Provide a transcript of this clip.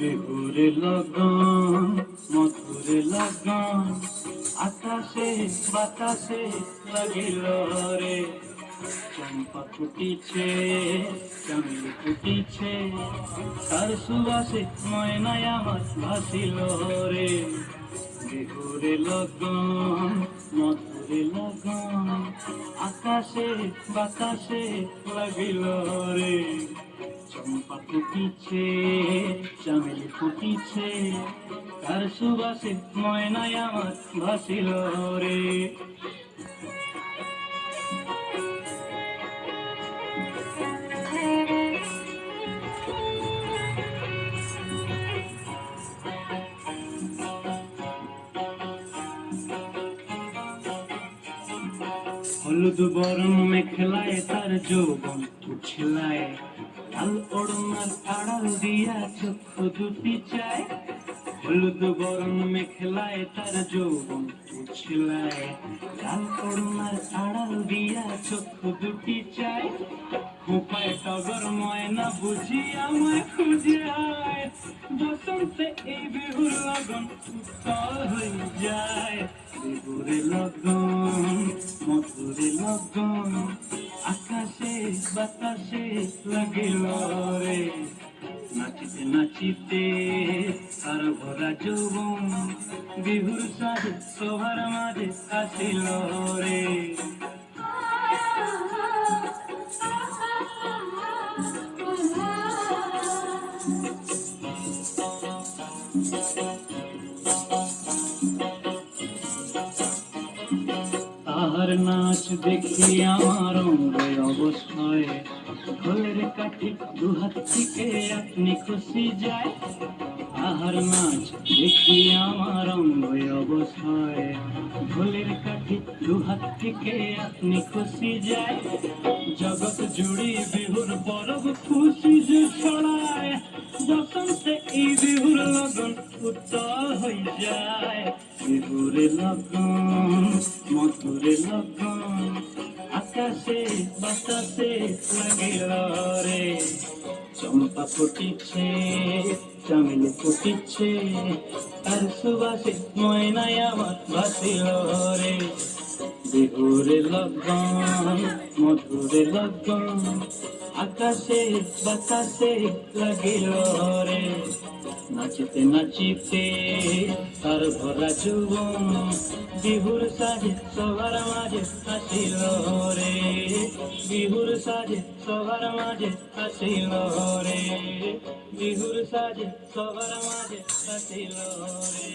বিহুরে লগন মধুরে লগন আকাশে বাতাসে লাগিল রে। চম্পা ফুটিছে চামেলি ফুটিছে তার সুবাসে ময়নায় আমার ভাসিল রে। বিহুরে লগন মধুরে লগন আকাশে বাতাসে লাগিল রে। চম্পা ফুটিছে চামেলি ফুটিছে তার সুবাসে ময়নায় আমার ভাসিল রে। হলুদ বরণ মেখলায় তার যৌবন উছলায়, লাল ওড়নার আড়াল দিয়া চক্ষু দুটি চায়। হলুদ বরণ মেখলায় তার যৌবন উছলায়, লাল ওড়নার আড়াল দিয়া চক্ষু দুটি চায়। খোঁপায় টগর ময়না বুঝি আমায় খুঁজে আয়, বসন্তে এই বিহুর লগন উত্তর হয়ে যায়। বিহুরে লগন মধুরে লগন আকাশে বাতাসে লাগিল রে। নাচিতে নাচিতে তার ভরা যৌবন বিহুর সাজে সবার মাঝে আসিল রে। তাহার নাচ দেখি আমার অঙ্গে অবশ্যই, ঢোলের কাঠি দুহাত থেকে আপনি খুশি যায়। তাহার নাচ দেখি আমার অঙ্গে অবশ্যই, ঢোলের কাঠি দুহাত থেকে আপনি খুশি যায়। জগৎ জুড়ি বিহুর পরব খুশি যে ছড়ায়, বসন্তে এই বিহুর লগন উত্তর হয়ে যায়। বিহুরে লগন মধুরে লগন আকাশে বাতাসে লাগিল রে। চম্পা ফুটিছে চামেলি ফুটিছে তার সুবাসে ময়নায় আমার ভাসিল রে। বিহুরে লগন মধুরে লগন আকাশে বাতাসে লাগিল রে। নাচিতে নাচিতে তার ভরা যৌবন বিহুর সাজে সবার মাঝে আসিল রে। বিহুর সাজে সবার মাঝে আসিল রে। বিহুর সাজে সবার মাঝে আসিল রে।